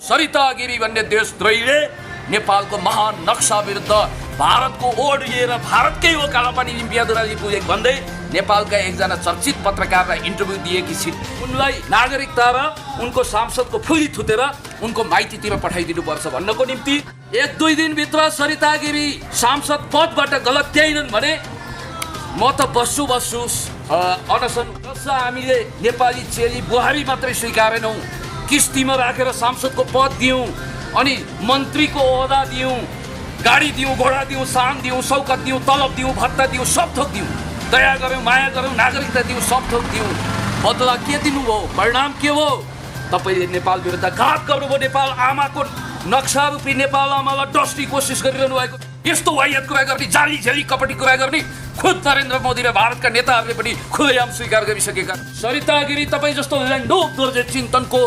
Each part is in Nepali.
सरिता गिरी भन्ने देशद्रोहीले नेपालको महान नक्सा विरुद्ध भारतको ओड लिएर भारतकै वकालत पनि लिम्पियादुराली पुगेको भन्दै नेपालका एकजना चर्चित पत्रकारलाई इन्टरभ्यू दिएकी छिन्। उनलाई नागरिकता र उनको सांसदको फुली थुतेर उनको माइतीतिर पठाइदिनुपर्छ भन्नको निम्ति 1-2 दिनभित्र सरिता गिरी सांसद पदबाट गलत्याइनन् भने म त बस्छु अनसन। जसलाई हामीले नेपाली चेली बुहारी मात्रै स्वीकारेनौँ, किस्तीमा राखेर सांसदको पद दियौँ, अनि मन्त्रीको ओहदा दियौँ, गाडी दियौँ, घोडा दियौँ, सान दियौँ, सौकत दियौँ, तलब दियौँ, भत्ता दियौँ, सब थोक दियौँ, दया गऱ्यौँ, माया गऱ्यौँ, नागरिकता दियौँ, सब थोक दियौँ। बदला के दिनुभयो? परिणाम के हो? तपाईँले नेपाल विरुद्ध घात गर्नुभयो। नेपाल आमाको नक्सा रूपी नेपाल आमालाई डस्ने कोसिस गरिरहनु भएको। यस्तो वाहियात कुरा गर्ने, जाली झेली कपटी कुरा गर्ने खुद नरेन्द्र मोदी र भारतका नेताहरूले पनि खुलेआम स्वीकार गरिसकेका। सरिता गिरी तपाईँ जस्तो ल्यान्डोक दोर्जे चिन्तनको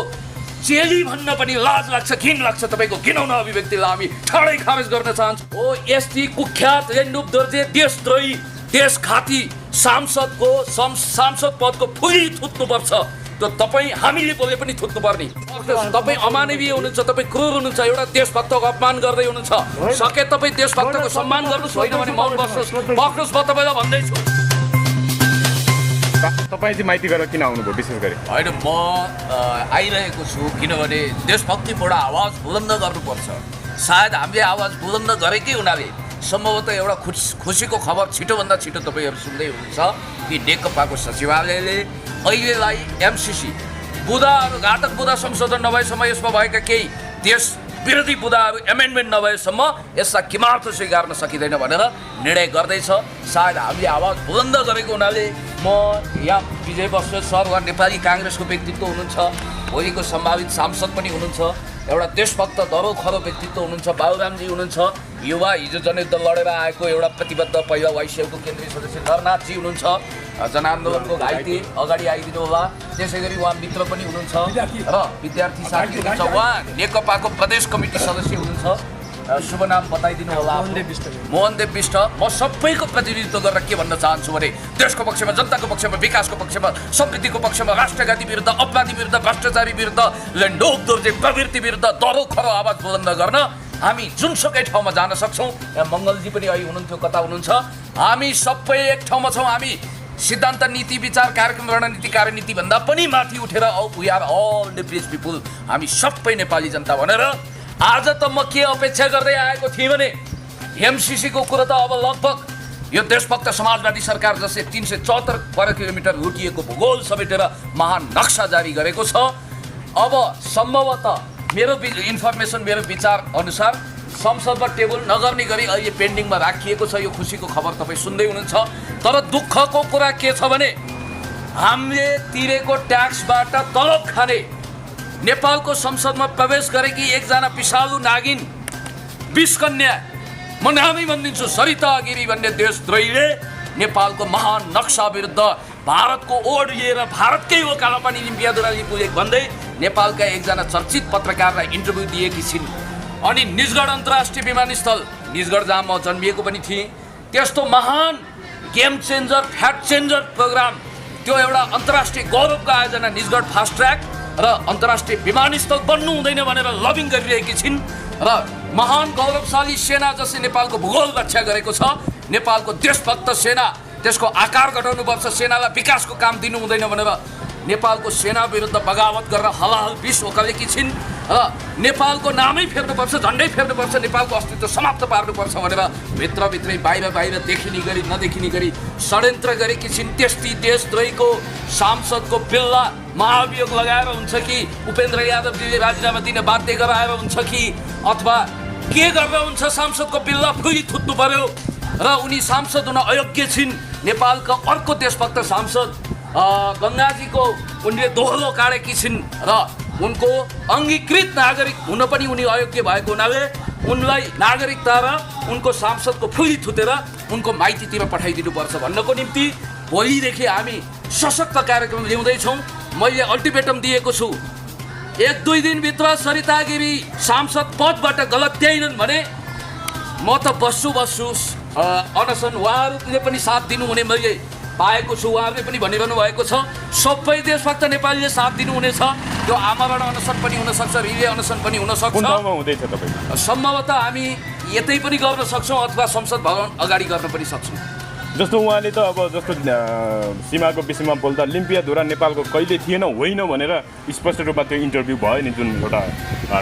चेली भन्न पनि लाज लाग्छ, घिन लाग्छ। तपाईँको घिनौना अभिव्यक्तिलाई हामी ठाडै खारेज गर्न चाहन्छौँ। ओ यस्ती कुख्यात ल्यान्डोक दोर्जे देशद्रोही देशघाती सांसद पदको फुली थुत्नुपर्छ। त्यो तपाईँ हामीले बोले पनि थुत्नुपर्ने। तपाईँ अमानवीय हुनुहुन्छ, तपाईँ क्रूर हुनुहुन्छ, एउटा देशभक्तको अपमान गर्दै हुनुहुन्छ। सके तपाईँ देशभक्तको सम्मान गर्नुहोस्, होइन भने मौन बस्नुहोस्। बस्नुहोस्, म तपाईँलाई भन्दैछु। तपाईँ चाहिँ माइती गरेर किन आउनुभयो विशेष गरी? होइन, म आइरहेको छु किनभने देशभक्तिबाट आवाज बुलन्द गर्नुपर्छ। सायद हामीले आवाज बुलन्द गरेकै हुनाले सम्भवतः एउटा खुसीको खबर छिटोभन्दा छिटो तपाईँहरू सुन्दै हुनुहुन्छ कि नेकपाको सचिवालयले अहिलेलाई एमसिसी बुदाहरू घातक बुदा संशोधन नभएसम्म यसमा भएका केही देश विरोधी बुदाहरू एमेन्डमेन्ट नभएसम्म यसलाई किमार्थ स्वीकार्न सकिँदैन भनेर निर्णय गर्दैछ। सायद हामीले आवाज बुलन्द गरेको हुनाले म यहाँ विजय बस्नेत सर वा नेपाली काङ्ग्रेसको व्यक्तित्व हुनुहुन्छ, भोलिको सम्भावित सांसद पनि हुनुहुन्छ, एउटा देशभक्त दरो खरो व्यक्तित्व हुनुहुन्छ, बाबुरामजी हुनुहुन्छ, युवा हिजो जनयुद्ध लडेर आएको एउटा प्रतिबद्ध पहिला वाइसिएफको केन्द्रीय सदस्य नरनाथजी हुनुहुन्छ, जनआन्दोलनको घाइते अगाडि आइदिनु होला। त्यसै गरी उहाँ मित्र पनि हुनुहुन्छ र विद्यार्थी साथी हुनुहुन्छ, उहाँ नेकपाको प्रदेश कमिटी सदस्य हुनुहुन्छ। शुभ नाम बताइदिनु होला। मोहनदेव विष्ट। म सबैको प्रतिनिधित्व गरेर के भन्न चाहन्छु भने देशको पक्षमा, जनताको पक्षमा, विकासको पक्षमा, समृद्धिको पक्षमा, राष्ट्रघाती विरुद्ध, अपराधी विरुद्ध, भ्रष्टाचारी विरुद्ध, ल्यान्डोक दोर्जे प्रवृत्ति विरुद्ध दरो खरो आवाज बुलन्द गर्न हामी जुनसुकै ठाउँमा जान सक्छौँ। यहाँ मङ्गलजी पनि अहिले हुनुहुन्थ्यो, कता हुनुहुन्छ? हामी सबै एक ठाउँमा छौँ। हामी सिद्धान्त, नीति, विचार, कार्यक्रम, रणनीति, कार्यनीति भन्दा पनि माथि उठेर we are all Nepali people, हामी सबै नेपाली जनता भनेर आज त म के अपेक्षा गर्दै आएको थिएँ भने एमसिसीको कुरो त अब लगभग यो देशभक्त समाजवादी सरकार जसले 374 वर्ग किलोमिटर लुटिएको भूगोल समेटेर महान नक्सा जारी गरेको छ। अब सम्भवतः मेरो इन्फर्मेसन, मेरो विचार अनुसार संसदमा टेबल नगर्ने गरी अहिले पेन्डिङमा राखिएको छ। यो खुसीको खबर तपाईँ सुन्दै हुनुहुन्छ। तर दुःखको कुरा के छ भने हामीले तिरेको ट्याक्सबाट तलब खाने नेपालको संसदमा प्रवेश गरेकी एकजना पिसालु नागिन विषकन्या, म नामै भनिदिन्छु, सरिता गिरी भन्ने देशद्रोहीले नेपालको महान नक्सा विरुद्ध भारतको ओड लिएर भारतकै वकालत पनि लिम्पियादुराली पुगेको भन्दै नेपालका एकजना चर्चित पत्रकारलाई इन्टरभ्यू दिएकी छिन्। अनि निजगढ अन्तर्राष्ट्रिय विमानस्थल, निजगढ जहाँ म जन्मिएको पनि थिएँ, त्यस्तो महान game changer, fat changer program, त्यो एउटा अन्तर्राष्ट्रिय गौरवको आयोजना निजगढ फास्ट ट्र्याक र अन्तर्राष्ट्रिय विमानस्थल बन्नु हुँदैन भनेर लबिङ गरिरहेकी छिन्। र महान गौरवशाली सेना जसले नेपालको भूगोल रक्षा गरेको छ, नेपालको देशभक्त सेना, त्यसको आकार घटाउनुपर्छ, सेनालाई विकासको काम दिनु हुँदैन भनेर नेपालको सेना विरुद्ध बगावत गरेर हलाहल विष ओकालेकी छिन्। र नेपालको नामै फेर्नुपर्छ, झन्डै फेर्नुपर्छ, नेपालको अस्तित्व समाप्त पार्नुपर्छ भनेर भित्रभित्रै बाहिर देखिने गरी नदेखिने गरी षड्यन्त्र गरेकी छिन्। त्यस्तै देशद्रोहीको सांसदको बिल्ला महाभियोग लगाएर हुन्छ कि उपेन्द्र यादवजीले राजीनामा दिन बाध्य गराएर हुन्छ कि अथवा के गरेर हुन्छ सांसदको बिल्ला फुली थुत्नु पर्यो र उनी सांसद हुन अयोग्य छिन्। नेपालको अर्को देशभक्त सांसद गङ्गाजीको उनले दोहोलो काटेकी छिन् र उनको अङ्गीकृत नागरिक हुन पनि उनी अयोग्य भएको हुनाले उनलाई नागरिकता र उनको सांसदको फुली थुतेर उनको माइतीतिर पठाइदिनुपर्छ भन्नको निम्ति भोलिदेखि हामी सशक्त कार्यक्रम ल्याउँदैछौँ। मैले अल्टिमेटम दिएको छु, 1-2 दिनभित्र सरिता गिरी सांसद पदबाट गलत्याइनन् भने म त बस्छु अनसन। उहाँहरूले पनि साथ दिनुहुने मैले पाएको छु। उहाँहरूले पनि भनिरहनु भएको छ सबै देशभक्त नेपालीले साथ दिनुहुनेछ। त्यो आमाबाट अनसन पनि हुनसक्छ, रिले अनसन पनि हुनसक्छ। कुन ठाउँमा हुँदैछ तपाईँ? सम्भवतः हामी यतै पनि गर्न सक्छौँ अथवा संसद भवन अगाडि गर्न पनि सक्छौँ। जस्तो उहाँले त अब जस्तो सीमाको विषयमा बोल्दा लिम्पियाधुरा नेपालको कहिले थिएन होइन भनेर स्पष्ट रूपमा त्यो इन्टरभ्यू भयो नि जुन एउटा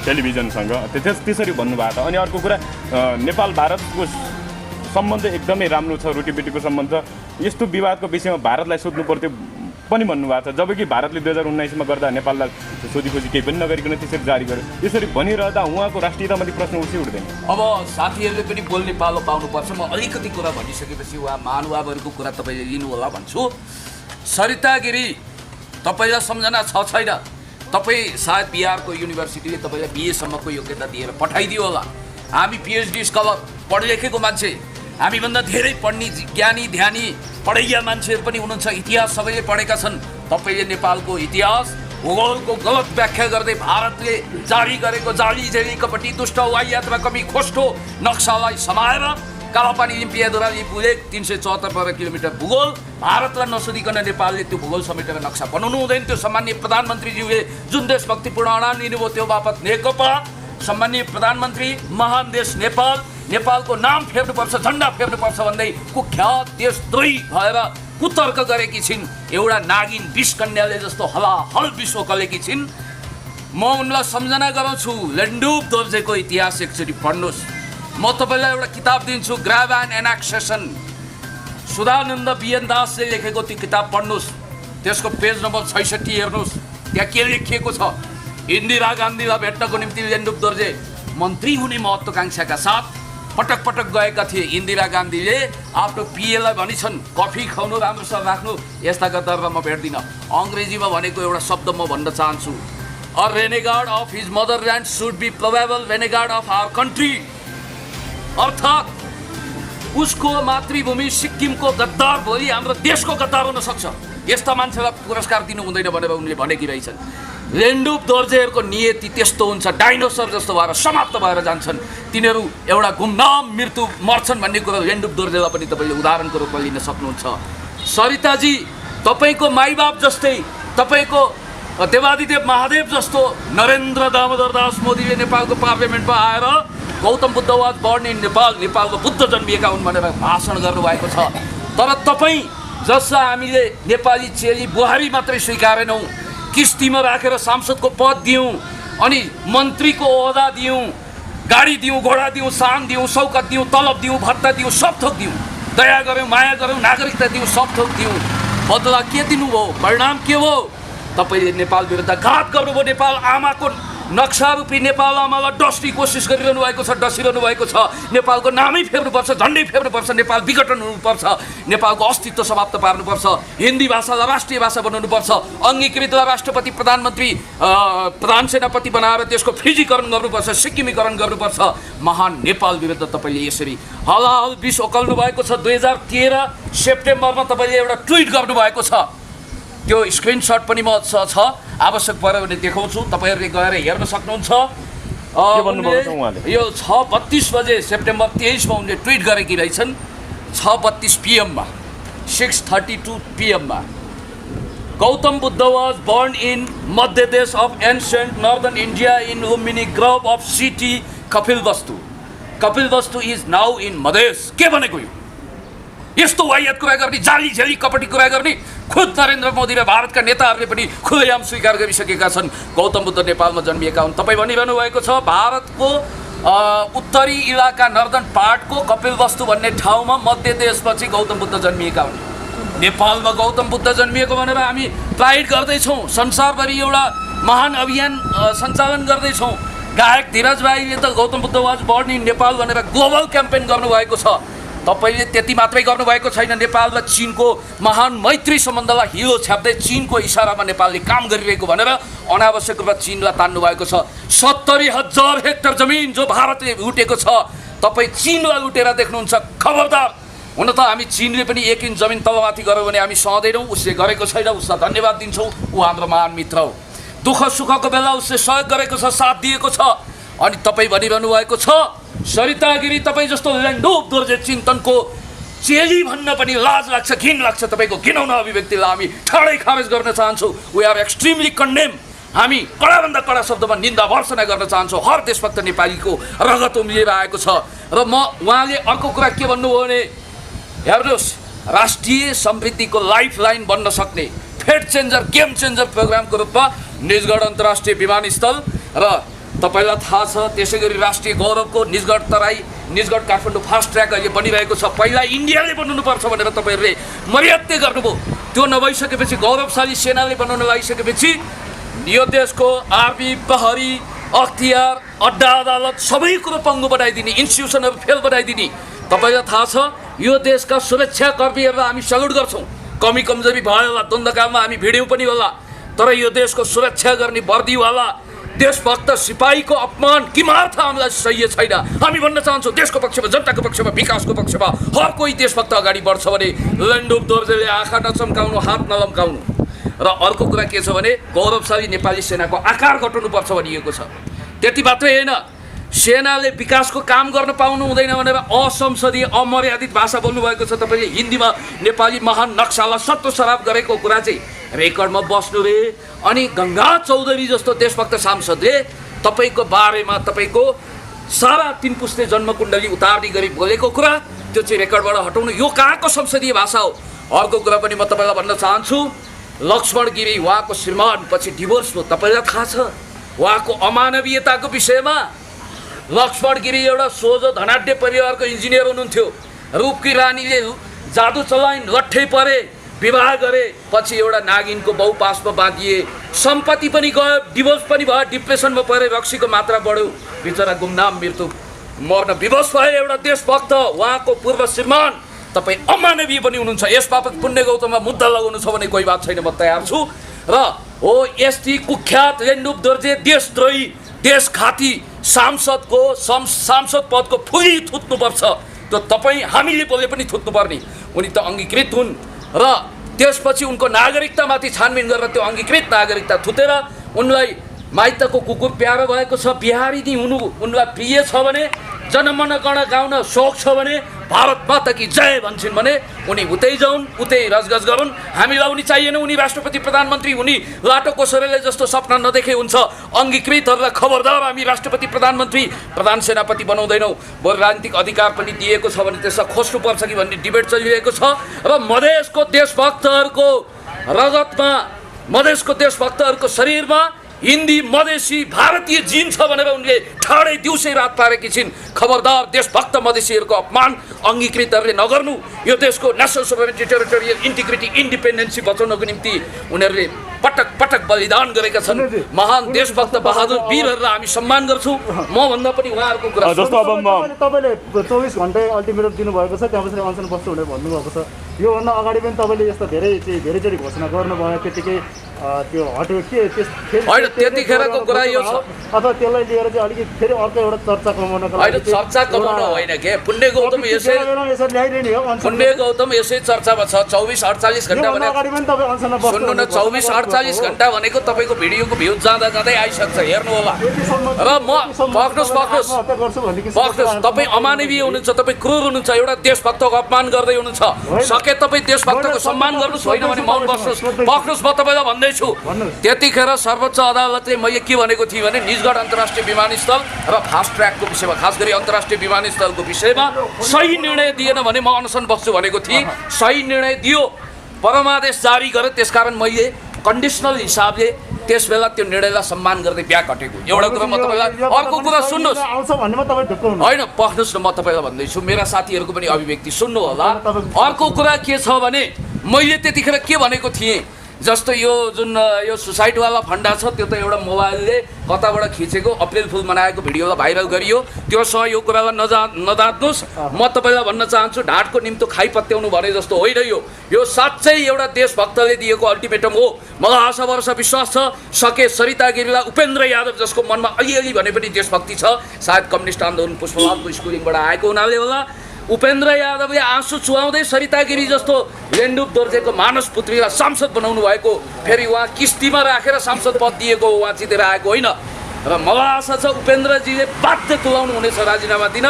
टेलिभिजनसँग त्यसरी भन्नुभएको छ। अनि अर्को कुरा नेपाल भारतको सम्बन्ध एकदमै राम्रो छ, रोटीबेटीको सम्बन्ध। यस्तो विवादको विषयमा भारतलाई सोध्नु पर्थ्यो पनि भन्नुभएको छ, जबकि भारतले 2019मा गर्दा नेपाललाई सोधीखोजी केही पनि नगरिकन त्यसरी जारी गर्यो। यसरी भनिरहँदा उहाँको राष्ट्रियतामाथि प्रश्न उठ्दै उठ्दैन। अब साथीहरूले पनि बोल्ने पालो पाउनुपर्छ। म अलिकति कुरा भनिसकेपछि उहाँ महानुभावहरूको कुरा तपाईँले लिनु होला भन्छु। सरिता गिरी, तपाईँलाई सम्झना छ छैन? तपाईँ सायद बिहारको युनिभर्सिटीले तपाईँलाई बिएसम्मको योग्यता दिएर पठाइदियो होला। हामी पिएचडी स्कलर पढ लेखेको मान्छे, हामीभन्दा धेरै पढ्ने ज्ञानी ध्यानी पढैया मान्छेहरू पनि हुनुहुन्छ। इतिहास सबैले पढेका छन्। तपाईँले नेपालको इतिहास भूगोलको गलत व्याख्या गर्दै भारतले जारी गरेको जाली झेली कपटी दुष्ट वाहियात र कमी खोस्टो नक्सालाई समाएर कालापानी लिम्पियाधुरा लिपुले 374 किलोमिटर भूगोल भारतलाई नसोधिकन नेपालले त्यो भूगोल समेटेर नक्सा बनाउनु हुँदैन। त्यो सम्माननीय प्रधानमन्त्रीज्यूले जुन देशभक्तिपूर्ण अडान लिनुभयो त्यो बापत नेकपा, सम्माननीय प्रधानमन्त्री, महान देश नेपाल, नेपालको नाम फेर्नुपर्छ, झन्डा फेर्नुपर्छ भन्दै कुख्यात देशद्रोही भएर कुतर्क गरेकी छिन्। एउटा नागिन विष कन्याले जस्तो हलाहल विष ओकलेकी छिन्। म उनलाई सम्झना गराउँछु, लेन्डुप दोर्जेको इतिहास एकचोटि पढ्नुहोस्। म तपाईँलाई एउटा किताब दिन्छु, ग्राभ एन्ड एनाक्सेसन, सुधानन्द बिएन दासले लेखेको त्यो किताब पढ्नुहोस्। त्यसको पेज नम्बर 66 हेर्नुहोस्। त्यहाँ के लेखिएको छ? इन्दिरा गान्धीलाई भेट्नको निम्ति लेन्डुप दोर्जे मन्त्री हुने महत्त्वाकांक्षाका साथ पटक पटक गएका थिए। इन्दिरा गान्धीले आफ्नो पिएलाई भनिछन् कफी खुवाउनु, राम्रोसँग राख्नु, यस्ता गद्दारलाई म भेट्दिनँ। अङ्ग्रेजीमा भनेको एउटा शब्द म भन्न चाहन्छु, a renegade of his motherland should be probable renegade of our country. अर्थात् उसको मातृभूमि सिक्किमको गद्दार भोलि हाम्रो देशको गद्दार हुन सक्छ। यस्ता मान्छेलाई पुरस्कार दिनु हुँदैन भनेर उनले भनेकी रहेछन्। लेन्डुप दोर्जेहरूको नियति त्यस्तो हुन्छ, डाइनोसर जस्तो भएर समाप्त भएर जान्छन्। तिनीहरू एउटा गुमनाम मृत्यु मर्छन् भन्ने कुरो लेन्डुप दोर्जेलाई पनि तपाईँले उदाहरणको रूपमा लिन सक्नुहुन्छ। सरिताजी, तपाईँको माइबाप जस्तै, तपाईँको देवादिदेव महादेव जस्तो नरेन्द्र दामोदर दास मोदीले नेपालको पार्लियामेन्टमा आएर Gautam Buddha was born in Nepal, नेपालमा बुद्ध जन्मिएका हुन् भनेर भाषण गर्नुभएको छ। तर तपाईँ जसलाई हामीले नेपाली चेली बुहारी मात्रै स्वीकारेनौँ, किस्तीमा राखेर सांसदको पद दियौँ, अनि मन्त्रीको ओहदा दियौँ, गाडी दियौँ, घोडा दियौँ, सान दियौँ, सौकत दियौँ, तलब दियौँ, भत्ता दियौँ, सब थोक दियौँ, दया गऱ्यौँ, माया गऱ्यौँ, नागरिकता दियौँ, सब थोक दियौँ। बदला के दिनुभयो? परिणाम के हो? तपाईँले नेपाल विरुद्ध घात गर्नुभयो। नेपाल आमाको नक्सा रूपी नेपाल आमालाई डस्ने कोसिस गरिरहनु भएको छ, डसिरहनु भएको छ। नेपालको नामै फेर्नुपर्छ, झन्डै फेर्नुपर्छ, नेपाल विघटन हुनुपर्छ, नेपालको अस्तित्व समाप्त पार्नुपर्छ, हिन्दी भाषालाई राष्ट्रिय भाषा बनाउनुपर्छ, अङ्गीकृतलाई राष्ट्रपति प्रधानमन्त्री प्रधान सेनापति बनाएर त्यसको फिजीकरण गर्नुपर्छ, सिक्किमीकरण गर्नुपर्छ। महान नेपाल विरुद्ध तपाईँले यसरी हलाहल विष ओकल्नु भएको छ। 2013 सेप्टेम्बरमा तपाईँले एउटा ट्विट गर्नुभएको छ, त्यो स्क्रिनसट पनि म छ, आवश्यक पऱ्यो भने देखाउँछु, तपाईँहरूले गएर हेर्न सक्नुहुन्छ। यो 6:32 बजे सेप्टेम्बर 23मा उनले ट्विट गरेकी रहेछन्। 6:32 PM-मा, 6:32 PM-मा, Gautam Buddha was born in Madhya Desh of ancient northern India in Lumbini grove of city Kapilavastu. Kapilavastu is now in Madhes. के भनेको यो? यस्तो वाहियात कुरा गर्ने, जाली झेली कपटी कुरा गर्ने खुद नरेन्द्र मोदी र भारतका नेताहरूले पनि खुलेआम स्वीकार गरिसकेका छन्। गौतम बुद्ध नेपालमा जन्मिएका हुन्। तपाईँ भनिरहनु भएको छ भारतको उत्तरी इलाका नर्दर्न पार्टको कपिलवस्तु भन्ने ठाउँमा मध्य देशपछि गौतम बुद्ध जन्मिएका हुन्। नेपालमा गौतम बुद्ध जन्मिएको भनेर हामी प्राइड गर्दैछौँ, संसारभरि एउटा महान अभियान सञ्चालन गर्दैछौँ। गायक धीरज भाइले त Gautam Buddha was born in Nepal भनेर ग्लोबल क्याम्पेन गर्नुभएको छ। तपाईँले त्यति मात्रै गर्नुभएको छैन, नेपाल र चीनको महान मैत्री सम्बन्धलाई हिलो छ्याप्दै चीनको इसारामा नेपालले काम गरिरहेको भनेर अनावश्यक रूपमा चीनलाई तान्नु भएको छ। 70,000 हेक्टर जमिन जो भारतले लुटेको छ, तपाईँ चीनलाई लुटेर देख्नुहुन्छ। खबरदार! हुन त हामी चीनले पनि 1 इन्च जमिन तलमाथि गर्यो भने हामी सहँदैनौँ। उसले गरेको छैन, उसलाई धन्यवाद दिन्छौँ। ऊ हाम्रो महान मित्र हो। दुःख सुखको बेला उसले सहयोग गरेको छ, साथ दिएको छ। अनि तपाईँ भनिरहनु भएको छ सरिता गिरी, तपाईँ जस्तो लेन्डुप दोर्जे चिन्तनको चेली भन्न पनि लाज लाग्छ, घिन लाग्छ। तपाईँको घिनौना अभिव्यक्तिलाई हामी ठाडै खारेज गर्न चाहन्छौँ। We are extremely condemn. हामी कडाभन्दा कडा शब्दमा निन्दा भर्सना गर्न चाहन्छौँ। हर देशभक्त नेपालीको रगत उम्लिएर आएको छ। र उहाँले अर्को कुरा के भन्नुभयो भने, हेर्नुहोस्, राष्ट्रिय समृद्धिको लाइफ लाइन बन्न सक्ने फेट चेन्जर, गेम चेन्जर प्रोग्रामको रूपमा निजगढ अन्तर्राष्ट्रिय विमानस्थल र तपाईँलाई थाहा छ त्यसै गरी राष्ट्रिय गौरवको निजगढ तराई, निजगढ काठमाडौँ फास्ट ट्र्याक अहिले बनिरहेको छ। पहिला इन्डियाले बनाउनुपर्छ भनेर तपाईँहरूले मर्यादा गर्नुभयो। त्यो नभइसकेपछि, गौरवशाली सेनाले बनाउन लागिसकेपछि यो देशको आर्मी, प्रहरी, अख्तियार, अड्डा अदालत सबै कुरो पङ्गु बनाइदिने, इन्स्टिट्युसनहरू फेल बनाइदिने। तपाईँलाई थाहा छ यो देशका सुरक्षाकर्मीहरूलाई हामी सल्युट गर्छौँ। कमी कमजोरी भयो होला, द्वन्द्वकालमा हामी भिड्यौँ पनि होला, तर यो देशको सुरक्षा गर्ने वर्दीवाला देशभक्त सिपाहीको अपमान किमार्थ हामीलाई सह्य छैन। हामी भन्न चाहन्छौँ देशको पक्षमा, जनताको पक्षमा, विकासको पक्षमा हर कोही देशभक्त अगाडि बढ्छ भने लेन्डुप दोर्जेले आँखा नचम्काउनु, हात नलम्काउनु। र अर्को कुरा के छ भने गौरवशाली नेपाली सेनाको आकार घटाउनुपर्छ भनिएको छ। त्यति मात्रै होइन, सेनाले विकासको काम गर्न पाउनु हुँदैन भनेर असंसदीय अमर्यादित भाषा बोल्नुभएको छ। तपाईँले हिन्दीमा नेपाली महान नक्सालाई सत्तोसराप गरेको कुरा चाहिँ रेकर्डमा बस्नु रे। अनि गङ्गा चौधरी जस्तो देशभक्त सांसदले तपाईँको बारेमा तपाईँको सारा 3 पुस्ते जन्मकुण्डली उतार्ने गरी बोलेको कुरा त्यो चाहिँ रेकर्डबाट हटाउनु, यो कहाँको संसदीय भाषा हो? अर्को कुरा पनि म तपाईँलाई भन्न चाहन्छु, लक्ष्मण गिरी उहाँको श्रीमान पछि डिभोर्स भयो। तपाईँलाई थाहा छ उहाँको अमानवीयताको विषयमा? लक्ष्मण गिरी एउटा सोझो धनाढ्य परिवारको इन्जिनियर हुनुहुन्थ्यो। रूपकी रानीले जादु चलाइन्, लट्ठै परे, विवाह गरे, पछि एउटा नागिनको बहुपासमा बाँधिए, सम्पत्ति पनि गयो, डिभोर्स पनि भयो, डिप्रेसनमा परे, रक्सीको मात्रा बढ्यो, बिचरा गुमनाम मृत्यु मर्न विवश भए एउटा देशभक्त उहाँको पूर्व श्रीमान। तपाईँ अमानवीय पनि हुनुहुन्छ। यस बापत पुण्य गौतममा मुद्दा लगाउनु छ भने कोही बात छैन, म तयार छु। र हो यस्ती कुख्यात लेन्डुप दोर्जे देशद्रोही, देशघाती सांसद पदको फुली थुत्नुपर्छ। त्यो तपाईँ हामीले बोले पनि थुत्नुपर्ने। उनी त अङ्गीकृत हुन् र त्यसपछि उनको नागरिकतामाथि छानबिन गरेर त्यो अङ्गीकृत नागरिकता थुतेर उनलाई माइतको कुकुर प्यारो भएको छ, बिहारी नि हुनु उनलाई प्रिय छ भने, जनमन गण गाउन सोख छ भने, भारत माता की जय भन्छन् भने उनी उतै जाउन्, उतै रजगज गरून्। हामीलाई उनी चाहिएन। उनी राष्ट्रपति प्रधानमन्त्री, उनी लाटो कोसरेले जस्तो सपना नदेखे हुन्छ। अङ्गीकृतहरूलाई खबरदार, हामी राष्ट्रपति प्रधानमन्त्री प्रधान सेनापति बनाउँदैनौँ। बरु राजनीतिक अधिकार पनि दिएको छ भने त्यसलाई खोज्नुपर्छ कि भन्ने डिबेट चलिरहेको छ। र मधेसको देशभक्तहरूको रगतमा, मधेसको देशभक्तहरूको शरीरमा हिन्दी, मधेसी, भारतीय जिन छ भनेर उनले ठाडै दिउँसै रात पारेकी छिन्। खबरदार, देशभक्त मधेसीहरूको अपमान अङ्गीकृतहरूले नगर्नु। यो देशको national sovereignty, territorial integrity, independency बचाउनको निम्ति उनीहरूले पटक पटक बलिदान गरेका छन्। महान देशभक्त बहादुर वीरहरूलाई हामी सम्मान गर्छौँ। म भन्दा पनि उहाँहरूको कुरा जस्तो अब तपाईँले 24 घन्टा अल्टिमेटम दिनुभएको छ, त्यहाँ पछि अनसन बस्छु भनेर भन्नुभएको छ। योभन्दा अगाडि पनि तपाईँले यस्तो धेरैचोटि घोषणा गर्नुभयो, त्यतिकै त्यो हट्यो के होइन? त्यतिखेरको कुरा यो छ। अथवा त्यसलाई लिएर चाहिँ अलिकति फेरि अर्को एउटा चर्चा कमाउनको लागि? होइन, चर्चा कमाउन होइन के, पुण्य गौतम यसै चर्चामा छ। 24-48 घन्टा भने सुन्नु न, 24-48 घन्टा भनेको तपाईँको भिडियोको भ्युज जाँदा जाँदै आइसक्छ, हेर्नु होला। र म पक्नुहोस्, तपाईँ अमानवीय हुनुहुन्छ, तपाईँ क्रूर हुनुहुन्छ, एउटा देशभक्तको अपमान गर्दै हुनुहुन्छ। सके तपाईँ देशभक्तको सम्मान गर्नुहोस्, होइन भने मौन बस्नुहोस्। पक्नुहोस्, म तपाईँलाई भन्दैछु, त्यतिखेर सर्वोच्च अदालतले मैले के भनेको थिएँ भने निजगढ अन्तर्राष्ट्रिय विमानस्थल र फास्ट ट्र्याकको विषयमा, खास गरी अन्तर्राष्ट्रिय विमानस्थलको विषयमा सही निर्णय दिएन भने म अनसन बस्छु भनेको थिएँ। सही निर्णय दियो, परमादेश जारी गर्यो, त्यसकारण मैले कन्डिसनल हिसाबले त्यस बेला त्यो निर्णयलाई सम्मान गर्दै ब्याक हटेको। एउटा कुरा म तपाईँलाई, अर्को कुरा सुन्नुहोस्, होइन पख्नुहोस् न, म तपाईँलाई भन्दैछु, मेरा साथीहरूको पनि अभिव्यक्ति सुन्नु होला। अर्को कुरा के छ भने मैले त्यतिखेर के भनेको थिएँ, जस्तो यो जुन यो सुसाइडवाला फन्डा छ त्यो त एउटा मोबाइलले कताबाट खिचेको अप्रिल फुल मनाएको भिडियोलाई भाइरल गरियो, त्योसँग यो कुरालाई नजात्नुहोस्। म तपाईँलाई भन्न चाहन्छु, ढाडको निम्तो खाइपत्याउनु भने जस्तो होइन। यो साँच्चै एउटा देशभक्तले दिएको अल्टिमेटम हो। मलाई आशा भरोसा विश्वास छ, सके सरिता गिरीलाई उपेन्द्र यादव जसको मनमा अलिअलि भने पनि देशभक्ति छ, सायद कम्युनिस्ट आन्दोलन पुष्पलालको स्कुलिङबाट आएको हुनाले होला, उपेन्द्र यादवले आँसु चुहाउँदै सरिता गिरी जस्तो लेन्डुप दोर्जेको मानस पुत्रीलाई सांसद बनाउनु भएको, फेरि उहाँ किस्तीमा राखेर सांसद पद दिएको, उहाँ जितेर आएको होइन। र मलाई आशा छ उपेन्द्रजीले बाध्य तुलाउनु हुनेछ राजीनामा दिन।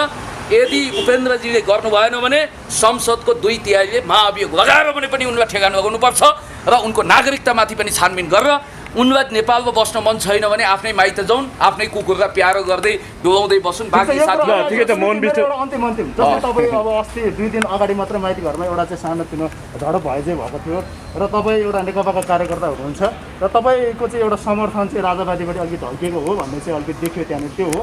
यदि उपेन्द्रजीले गर्नु भएन भने संसदको 2/3ले महाभियोग लगाएर भने पनि उनलाई ठेगान लगाउनुपर्छ र उनको नागरिकतामाथि पनि छानबिन गरेर उनलाई नेपालमा बस्न मन छैन भने आफ्नै माइत जाउन्, आफ्नै कुकुरलाई प्यारो गर्दै डुलाउँदै बसुन्। बाँकी साथीहरू ठिकै छ मोहन विष्ट अन्तिम जस्तै तपाईँ अब अस्ति 2 दिन अगाडि मात्र माइती घरमा एउटा चाहिँ सानोतिनो झडप भए चाहिँ भएको थियो र तपाईँ एउटा नेकपाका कार्यकर्ता हुनुहुन्छ र तपाईँको चाहिँ एउटा समर्थन चाहिँ राजावादीबाट अलिकति ढल्किएको हो भन्ने चाहिँ अलिकति देखियो त्यहाँनिर। त्यो हो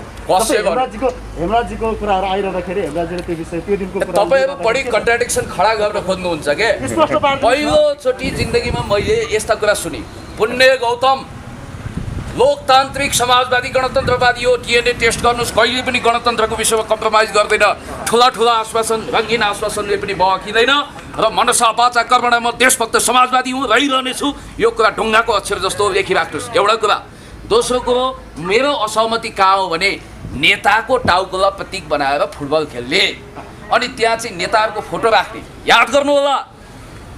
हेमराजजीको कुराहरू आइरहँदाखेरि हेमराजजीले त्यो विषय त्यो दिनको कुरा तपाईँहरू बढी कन्ट्राडिक्सन खडा गर्न खोज्नुहुन्छ के? स्पष्ट पार्नु पहिलोचोटि जिन्दगीमा मैले यस्ता कुरा सुने। पुण्य गौतम लोकतान्त्रिक समाजवादी गणतन्त्रवादी हो, डिएनए टेस्ट गर्नुहोस्, कहिले पनि गणतन्त्रको विषयमा कम्प्रोमाइज गर्दैन। ठुला आश्वासन, रङ्गीन आश्वासनले पनि बहकिँदैन र मनसा वाचा कर्मणा म देशभक्त समाजवादी हुँ, रहिरहनेछु। यो कुरा ढुङ्गाको अक्षर जस्तो लेखिराख्नुहोस्। एउटा कुरा। दोस्रो कुरो, मेरो असहमति कहाँ हो भने नेताको टाउकोलाई प्रतीक बनाएर फुटबल खेल्ने अनि त्यहाँ चाहिँ नेताहरूको फोटो राख्ने। याद गर्नु होला,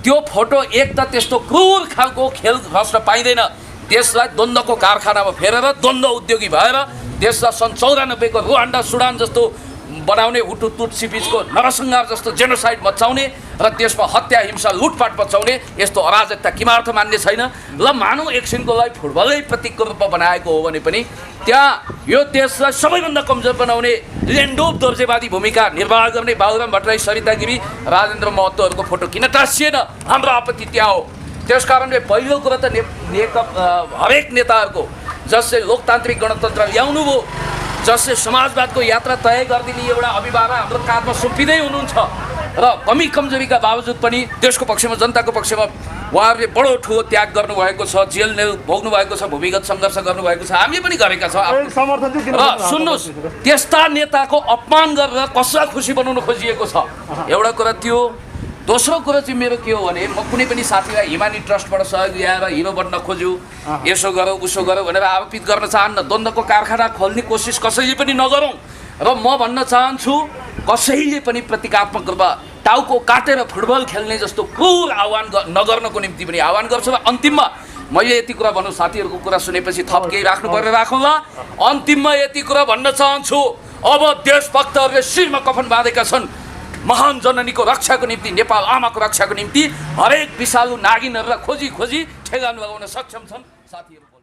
त्यो फोटो एक त त्यस्तो क्रूर खालको खेल खस्न पाइँदैन। देशलाई द्वन्द्वको कारखानामा फेरेर द्वन्द्व उद्योगी भएर देशलाई सन् 94को रुवान्डा सुडान जस्तो बनाउने, हुटु तुत्सी बीचको नरसंहार जस्तो जेनोसाइड मचाउने र देशमा हत्या हिंसा लुटपाट मचाउने यस्तो अराजकता किमार्थ मान्ने छैन। ल मानौँ एकछिनको लागि फुटबलै प्रतीकको रूपमा बनाएको हो भने पनि त्यहाँ यो देशलाई सबैभन्दा कमजोर बनाउने लेन्डोप दोर्जेवादी भूमिका निर्वाह गर्ने बाबुराम भट्टराई, सरिता गिरी, राजेन्द्र महतोहरूको फोटो किन टाँसिएन? हाम्रो आपत्ति त्यहाँ हो। त्यस कारणले पहिलो कुरो त हरेक नेताहरूको जसले लोकतान्त्रिक गणतन्त्र ल्याउनु भयो, जसले समाजवादको यात्रा तय गरिदिने एउटा अभिभावक हाम्रो काँधमा सुम्पिँदै हुनुहुन्छ र कमी कमजोरीका बावजुद पनि देशको पक्षमा, जनताको पक्षमा उहाँहरूले बडो ठुलो त्याग गर्नुभएको छ, जेल भोग्नु भएको छ, भूमिगत सङ्घर्ष गर्नुभएको छ, हामीले पनि गरेका छौँ। र सुन्नुहोस्, त्यस्ता नेताको अपमान गरेर कसलाई खुसी बनाउन खोजिएको छ, एउटा कुरा त्यो। दोस्रो कुरो चाहिँ मेरो के हो भने म कुनै पनि साथीलाई हिमानी ट्रस्टबाट सहयोग ल्याएर हिरो बन्न खोज्यो, यसो गरौँ उसो गरौँ भनेर आरोपित गर्न चाहन्न। द्वन्द्वको कारखाना खोल्ने कोसिस कसैले पनि नगरौँ र म भन्न चाहन्छु कसैले पनि प्रतीकात्मक रूपमा टाउको काटेर फुटबल खेल्ने जस्तो क्रूर आह्वान नगर्नको निम्ति पनि आह्वान गर्छु। र अन्तिममा मैले यति कुरा भन्नु, साथीहरूको कुरा सुनेपछि थप केही राख्नु परेर राखौँला। अन्तिममा यति कुरा भन्न चाहन्छु, अब देशभक्तहरूले शिरमा कफन बाँधेका छन्। महान जननीको रक्षाको निम्ति, नेपाल आमाको रक्षाको निम्ति हरेक विषालु नागिनहरूलाई खोजी ठेगान लगाउन सक्षम छन् साथीहरू।